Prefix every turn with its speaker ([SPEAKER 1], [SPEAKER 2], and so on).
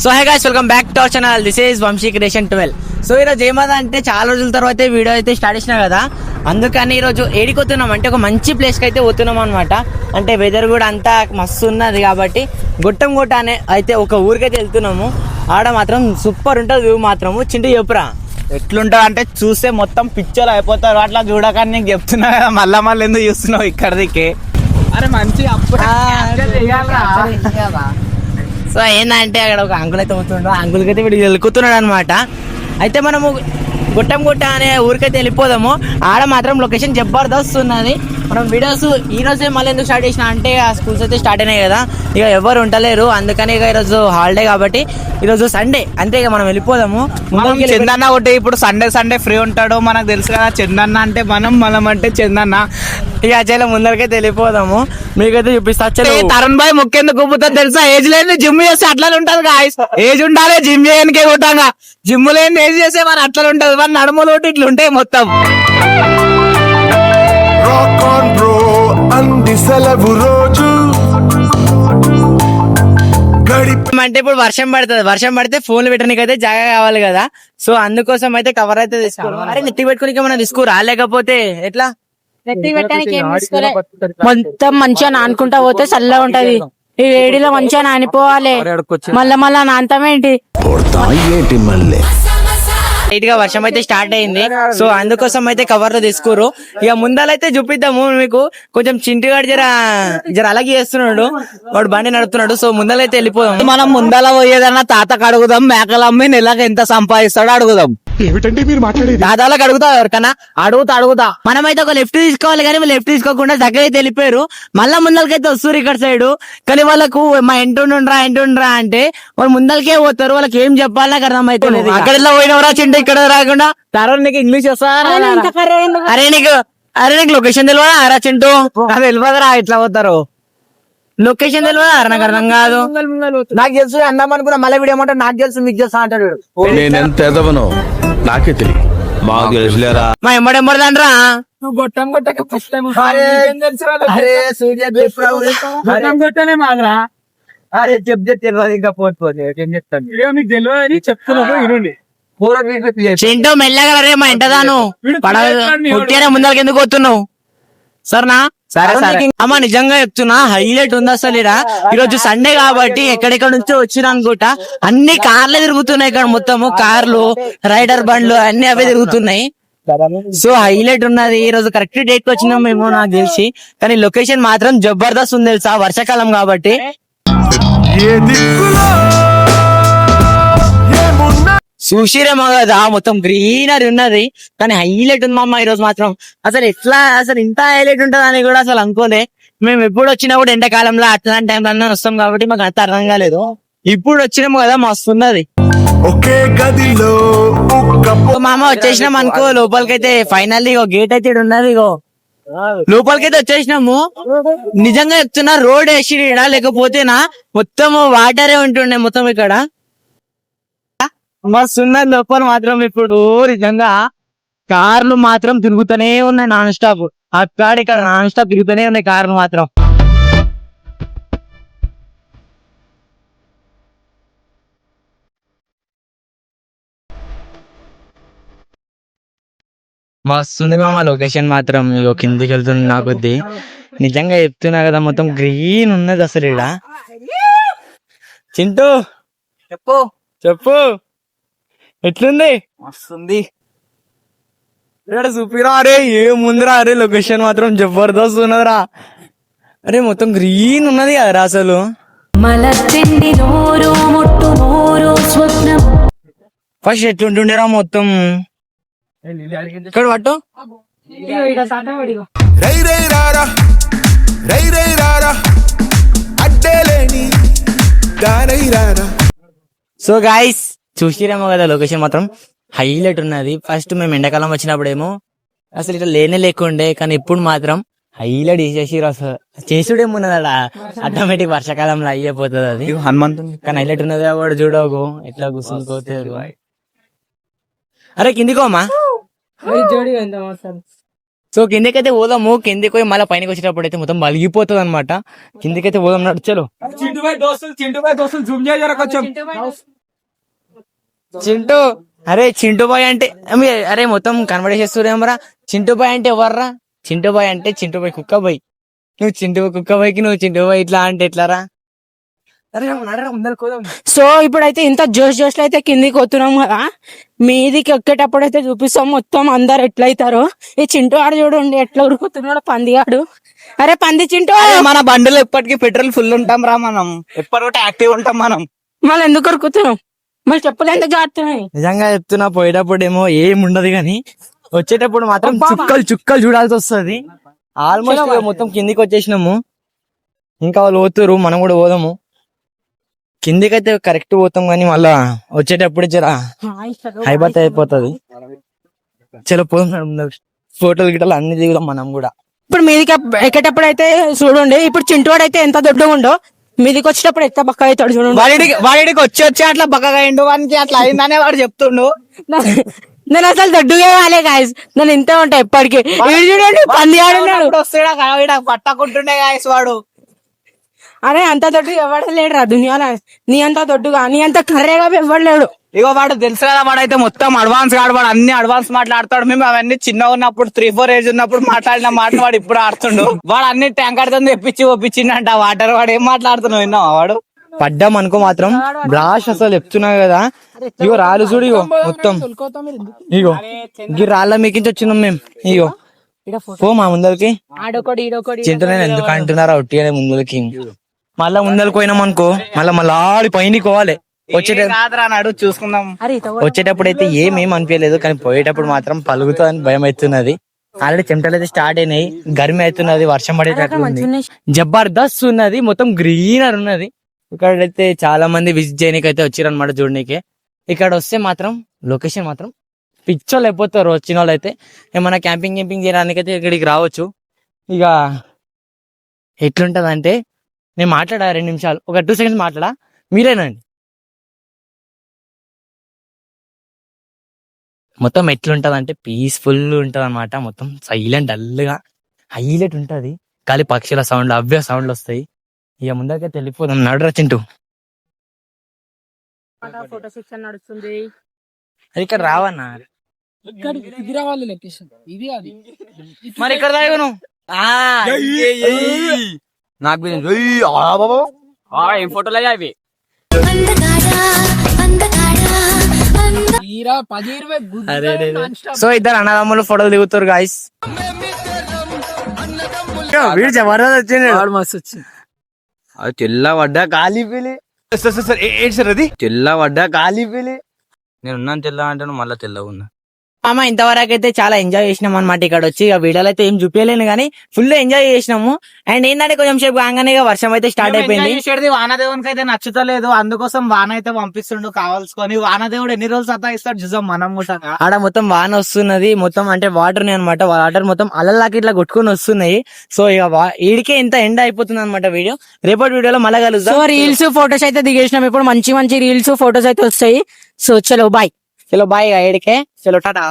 [SPEAKER 1] So hi guys, welcome back to our channel. This is Vamshi creation 12. So ఈరోజు ఏమదా అంటే చాలా రోజుల తర్వాత వీడియో అయితే స్టార్ట్ చేసినా కదా, అందుకని ఈరోజు ఏడికి పోతున్నాం అంటే ఒక మంచి ప్లేస్కి అయితే పోతున్నాం అనమాట. అంటే వెదర్ కూడా అంతా మస్తు ఉన్నది కాబట్టి గుట్టం గుట్ట అనే అయితే ఒక ఊరికైతే వెళ్తున్నాము. ఆడ మాత్రం సూపర్ ఉంటుంది వ్యూ మాత్రము. చింటూ చెప్పురా
[SPEAKER 2] ఎట్లుంటా అంటే చూస్తే మొత్తం పిక్చర్లు అయిపోతారు. అట్లా చూడకని నీకు చెప్తున్నా కదా, మళ్ళీ ఎందుకు చూస్తున్నావు ఇక్కడికి? అరే మంచి
[SPEAKER 1] సో ఏంటంటే అక్కడ ఒక అంకుల్ అయితే పోతుండో, అంకుల్కి అయితే వీడు వెళ్ళుకుతున్నాడు అనమాట. అయితే మనము గుట్టం గుట్ట అనే ఊరికైతే వెళ్ళిపోదాము. ఆడ మాత్రం లొకేషన్ జబర్దస్త్ ఉన్నది. మనం వీడియోస్ ఈ రోజే మళ్ళీ ఎందుకు స్టార్ట్ చేసినా అంటే ఆ స్కూల్స్ అయితే స్టార్ట్ అయినాయి కదా, ఇక ఎవరు ఉండలేరు. అందుకని ఇక ఈరోజు హాలిడే కాబట్టి ఈరోజు సండే, అంతే ఇక మనం వెళ్ళిపోదాము.
[SPEAKER 2] చందన్న ఒకటి ఇప్పుడు సండే ఫ్రీ ఉంటాడు, మనకు తెలుసు కదా. చందన్న అంటే మనం అంటే చందన్న.
[SPEAKER 1] ఇక అచ్చలో ముందరికైతే వెళ్ళిపోదాము. మీకైతే చూపిస్తా.
[SPEAKER 2] తరుణ్ భాయ్ ముఖ్యంగా గుప్పుతుంది తెలుసా, ఏజ్ లేని జిమ్ చేస్తే అట్లా ఉంటది గాయస్. ఏజ్ ఉండాలి జిమ్ చేయడానికే కొట్టాగా, జిమ్ లేని ఏజ్ చేస్తే మన అట్లా ఉంటది. మన నడుములు ఇట్లా ఉంటాయి మొత్తం.
[SPEAKER 1] అంటే ఇప్పుడు వర్షం పడుతుంది, వర్షం పడితే ఫోన్లు పెట్టడానికి అయితే జాగా కావాలి కదా. సో అందుకోసం అయితే కవర్ అయితే తీసుకోవాలి. అరే నెత్తి పెట్టుకుని మనం తీసుకురా, లేకపోతే ఎట్లా
[SPEAKER 3] మొత్తం మంచిగా నానుకుంటా పోతే చల్లగా ఉంటది. ఈ వేడిలో మంచిగా నానిపోవాలి. మళ్ళా నాంతమేంటి
[SPEAKER 1] లైట్ గా వర్షం అయితే స్టార్ట్ అయింది. సో అందుకోసం అయితే కవర్ లో తీసుకోరు. ఇక ముందలైతే చూపిద్దాము మీకు. కొంచెం చింటిగాడు జర అలాగే చేస్తున్నాడు, వాడు బండి నడుపుతున్నాడు. సో ముందలైతే వెళ్ళిపోదాం.
[SPEAKER 2] మనం ముందల పోయేదన్నా తాతకు అడుగుదాం, మేకలు అమ్మి నెలకు ఎంత సంపాదిస్తాడో అడుగుదాం.
[SPEAKER 4] ఏమిటంటే మీరు మాట్లాడేది?
[SPEAKER 1] దాదాలకు అడుగుతా, ఎవరికన్నా అడుగుతా. మనమైతే ఒక లెఫ్ట్ తీసుకోవాలి కానీ లెఫ్ట్ తీసుకోకుండా దగ్గర అయితే వెళ్ళిపోయారు. మళ్ళా ముందలకైతే వస్తారు ఇక్కడ సైడ్. కానీ వాళ్ళకు మా ఎంటుండ్రా అంటే వాళ్ళు ముందలకే పోతారు. వాళ్ళకి ఏం చెప్పాలి నాకు అర్థమైతే
[SPEAKER 2] అక్కడ పోయినవరా చింట, ఇక్కడ రాకుండా తర్వాత నీకు ఇంగ్లీష్ వస్తా?
[SPEAKER 1] అరే నీకు లొకేషన్ తెలియదా అరా చింటూ?
[SPEAKER 2] అది తెలియదురా ఇట్లా పోతారు.
[SPEAKER 1] లొకేషన్ తెలియదా అరా? నాకు అర్థం కాదు.
[SPEAKER 2] నాకు తెలుసు అన్నాం అనుకున్నా, మళ్ళీ వీడు ఏమంటే నాకు తెలుసు మీకు తెలుసా అంటాడు.
[SPEAKER 4] నేనెంత ఎదవనో నాకే తెలియదు. మాకు తెలుసులేరా.
[SPEAKER 1] మా ఎంబడెంబడదండ్రా
[SPEAKER 2] ఇంకా
[SPEAKER 1] చింటూ మెల్లగా రే, మా ఇంటదాను పుట్టిన ముందరకి ఎందుకు వస్తున్నావు? సరేనా?
[SPEAKER 2] సరే
[SPEAKER 1] అమ్మా నిజంగా చెప్తున్నా, హైలైట్ ఉంది అసలు. ఈరోజు సండే కాబట్టి ఎక్కడెక్కడ నుంచి వచ్చిన అనుకుంటా అన్ని కార్లే తిరుగుతున్నాయి ఇక్కడ. మొత్తము కార్లు, రైడర్ బండ్లు అన్ని అవే తిరుగుతున్నాయి. సో హైలైట్ ఉన్నది. ఈ రోజు కరెక్ట్ డేట్ కి వచ్చినాం మేము నాకు తెలిసి. కానీ లొకేషన్ మాత్రం జబర్దస్త్ ఉంది తెలుసా, వర్షాకాలం కాబట్టి. చూసిరేమో కదా, మొత్తం గ్రీనరీ ఉన్నది. కానీ హైలైట్ ఉంది అమ్మ ఈరోజు మాత్రం. అసలు ఇంత హైలైట్ ఉంటది అని కూడా అసలు అనుకోలే. మేము ఎప్పుడు వచ్చినా కూడా ఎండాకాలంలో అట్లాంటి టైంలో వస్తాం కాబట్టి మాకు అంత అర్థం కాలేదు. ఇప్పుడు వచ్చినాము కదా, మస్తు ఉన్నది. మామ వచ్చేసినాం అనుకో లోపలికైతే. ఫైనల్లీ ఇగో గేట్ అయితే ఉన్నది. ఇగో లోపలికైతే వచ్చేసినాము. నిజంగా చెప్తున్నా, రోడ్ వేసిడా లేకపోతేనా మొత్తం వాటరే ఉంటుండే మొత్తం ఇక్కడ. మస్తు ఉన్నది లోపల మాత్రం. ఇప్పుడు నిజంగా కార్లు మాత్రం తిరుగుతూనే ఉన్నాయి నాన్ స్టాప్. అక్కడ ఇక్కడ నాన్ స్టాప్ తిరుగుతూనే ఉన్నాయి కార్లు మాత్రం. మస్తుంది మామ లొకేషన్ మాత్రం. ఇగో కిందికి వెళ్తుంది నా కొద్ది. నిజంగా చెప్తున్నా కదా, మొత్తం గ్రీన్ ఉన్నది అసలు ఇక్కడ. చింటూ చెప్పు ఎట్లుంది?
[SPEAKER 2] వస్తుంది
[SPEAKER 1] చూపిరా. అరే ఏముందిరా, అరే లొకేషన్ మాత్రం జబర్దస్త్ ఉన్నదిరా. అరే మొత్తం గ్రీన్ ఉన్నది కదరా అసలు. ఫస్ట్ ఎట్లుంటుండేరా మొత్తం. ఇక్కడ పట్టు. సో గాయస్ చూసిరేమో కదా, లొకేషన్ మాత్రం హైలైట్ ఉన్నది. ఫస్ట్ మేము ఎండాకాలం వచ్చినప్పుడేమో అసలు ఇట్లా లేకుండే, కానీ ఇప్పుడు మాత్రం హైలైట్ చేసేసి అసలు చేసుడేమున్నదా, ఆటోమేటిక్ వర్షాకాలంలో అయిపోతుంది అది.
[SPEAKER 2] హనుమంతుని
[SPEAKER 1] కానీ హైలైట్ ఉన్నది. వాడు చూడకు ఎట్లా కూర్చుని. అరే కిందికోమా. సో కిందికైతే పోదాము. కిందికి పోయి మళ్ళీ పైనకి వచ్చేటప్పుడు అయితే మొత్తం మలిగిపోతుంది అనమాట. కిందికైతే పోదాం, నడుచలో. చింటూ అరే చింటూ బాయ్ అంటే అరే మొత్తం కన్వర్ట్ చేస్తురేమరా. చింటూ బాయ్ అంటే ఎవర్రా? చింటూ బాయ్ అంటే చింటూ బాయ్ కుక్క బాయ్. నువ్వు కుక్క బాయ్కి నువ్వు చింటూ బాయ్ ఇట్లా అంటే ఎట్లారా?
[SPEAKER 3] సో ఇప్పుడైతే ఇంత జోష్ లో అయితే కిందికి వస్తున్నాం కదా, మీదికి ఎక్కేటప్పుడు అయితే చూపిస్తాం మొత్తం అందరు ఎట్లయితారో. ఈ చింటూ ఆడు చూడండి ఎట్లా ఉరుకుతున్నాడు పందిగాడు. అరే పంది చింటూ,
[SPEAKER 2] మన బండిలో ఎప్పటికీ పెట్రోల్ ఫుల్ ఉంటాం రా, మనం ఎప్పటి యాక్టివ్ ఉంటాం మనం.
[SPEAKER 3] మళ్ళీ ఎందుకు ఉరుకుతున్నాం? మళ్ళీ చెప్పులు ఎందుకు జారుతున్నాయి?
[SPEAKER 1] నిజంగా చెప్తున్నా, పోయేటప్పుడు ఏమో ఏం ఉండదు కానీ వచ్చేటప్పుడు మాత్రం చుక్కలు చుక్కలు చూడాల్సి వస్తుంది. ఆల్మోస్ట్ మొత్తం కిందికి వచ్చేసినాము, ఇంకా వాళ్ళు పోతురు, మనం కూడా పోదాము. కిందికైతే కరెక్ట్ పోతాం కానీ మళ్ళా వచ్చేటప్పుడు జర హైబత్ అయిపోతుంది. చలో పోదాం, ఫోటోలు గిటలు అన్ని దిగుదాం మనం కూడా.
[SPEAKER 3] ఇప్పుడు మీదికి ఎక్కేటప్పుడు అయితే చూడండి, ఇప్పుడు చింటోడు అయితే ఎంత దొడ్డుగా ఉండో, మీదికి వచ్చేటప్పుడు ఎంత బక్క అవుతాడు చూడండి.
[SPEAKER 2] వాడికి వచ్చి అట్లా బక్కగా అయిండు, వానికి అట్లా అయిందనే వాడు చెప్తుండు.
[SPEAKER 3] నేను అసలు దొడ్డుగా కాలే గాయస్, నేను ఇంతే ఉంటా ఎప్పటికీ. వీడు చూడండి పంది ఆడున్నాడు,
[SPEAKER 2] వస్తాడా పట్టకుంటుండే గాయస్ వాడు.
[SPEAKER 3] అరే అంత దొడ్డు ఎవడలేడు రా దునియాలో, నీ అంత దొడ్డుగా నీ అంత కర్రేగా ఎవడలేడు.
[SPEAKER 2] ఇగో వాడు తెలుసు కదా, వాడైతే మొత్తం అడ్వాన్స్ కాడు, వాడు అన్ని అడ్వాన్స్ మాట్లాడతాడు. మేము అవన్నీ చిన్నగా ఉన్నప్పుడు 3-4 ఏజ్ ఉన్నప్పుడు మాట్లాడిన మాట వాడు ఇప్పుడు ఆడుతుండు. వాడు అన్ని ట్యాంకర్ తో తెప్పించి ఒప్పించిండంట వాటర్. వాడు ఏం మాట్లాడుతున్నావు విన్నావా? వాడు
[SPEAKER 1] పడ్డాం అనుకో మాత్రం బ్లాస్ట్ అసలు చెప్తున్నా కదా. ఇగో రాళ్ళు చూడు, ఇగో మొత్తం ఇగో ఈ రాళ్ళ మీకించి వచ్చినాం మేము. ఇగో పో మా ముందరికి. చింటూ నేను ఎందుకు అంటున్నారా ఒట్టిగానే ముందరికి. మళ్ళా ముందరికి పోయినాం అనుకో, మళ్ళా ఆడి పైన పోవాలి.
[SPEAKER 2] చూసుకుందాం.
[SPEAKER 1] వచ్చేటప్పుడు అయితే ఏమేం అనిపించలేదు, కానీ పోయేటప్పుడు మాత్రం పలుగుతుందని భయం అవుతున్నది. ఆల్రెడీ చెమటలు అయితే స్టార్ట్ అయినాయి, గర్మి అవుతున్నది, వర్షం పడేటట్లు ఉంది, జబర్దస్త్ ఉన్నది, మొత్తం గ్రీనర్ ఉన్నది. ఇక్కడైతే చాలా మంది విజిట్ చేయడానికి అయితే వచ్చారు అనమాట చూడనీకి. ఇక్కడ వస్తే మాత్రం లొకేషన్ మాత్రం పిచ్చోళ్ళు అయిపోతారు వచ్చిన వాళ్ళు అయితే. ఏమన్నా క్యాంపింగ్ చేయడానికి అయితే ఇక్కడికి రావచ్చు. ఇక ఎట్లుంటది అంటే, నేను మాట్లాడా 2 నిమిషాలు, ఒక 2 సెకండ్స్ మాట్లాడా, మీరేనండి. మొత్తం ఎట్లుంటది అంటే పీస్ఫుల్ ఉంటది అనమాట, మొత్తం సైలెంట్ డల్గా హైలైట్ ఉంటది. గాలి పక్షుల సౌండ్, అవ్వే సౌండ్లు వస్తాయి. ఇక ముందరికైతే వెళ్ళిపోదాం, నడురా చింటూ.
[SPEAKER 3] ఫోటో సెక్షన్ నడుస్తుంది.
[SPEAKER 1] అది ఇక్కడ రావన్నా,
[SPEAKER 3] ఇది రావాలి లొకేషన్, ఇది అది
[SPEAKER 1] మరి ఇక్కడ రాయను నాకు ఏం ఫోటోలు అయ్యా అవి. సో ఇద్దరు అన్నదమ్ములు ఫోటోలు దిగుతారు గాయస్. వీడు జబర్దస్త్ వచ్చింది, మస్తు వచ్చింది. అది తెల్లబడ్డా గాలి పీలి, అది తెల్లబడ్డా గాలి పీలి. నేను ఉన్నాను తెల్ల అంటాను, మళ్ళీ తెల్లగా ఉన్నా. అమ్మ ఇంతవరకు అయితే చాలా ఎంజాయ్ చేసినాం అనమాట. ఇక్కడ వచ్చి ఇక వీడియోలో అయితే ఏం చూపించలేను కానీ ఫుల్ ఎంజాయ్ చేసినాము. అండ్ ఏంటంటే కొంచెం సేపు కాగానే వర్షం అయితే స్టార్ట్ అయిపోయింది.
[SPEAKER 2] వానదేవునికి అయితే నచ్చుతలేదు, అందుకోసం వాన అయితే పంపిస్తుండు కావాల్సుకొని. వానదేవుడు ఎన్ని రోజులు సతాయిస్తాడు చూసాం మనం కూడా.
[SPEAKER 1] ఆడ మొత్తం వాన వస్తున్నది, మొత్తం అంటే వాటర్ అనమాట, వాటర్ మొత్తం అలల్లాకి ఇట్లా కొట్టుకొని వస్తున్నాయి. సో ఇక ఈడికే ఇంత ఎండ్ అయిపోతుంది అనమాట వీడియో. రేపటి వీడియోలో మళ్ళీ కలుద్దాం.
[SPEAKER 3] సో రీల్స్ ఫోటోస్ అయితే దిగేసినాం, ఇప్పుడు మంచి మంచి రీల్స్ ఫోటోస్ అయితే వస్తాయి. సో చలో బాయ్,
[SPEAKER 1] చలో బాయ్, ఈడికే చలో టాటా.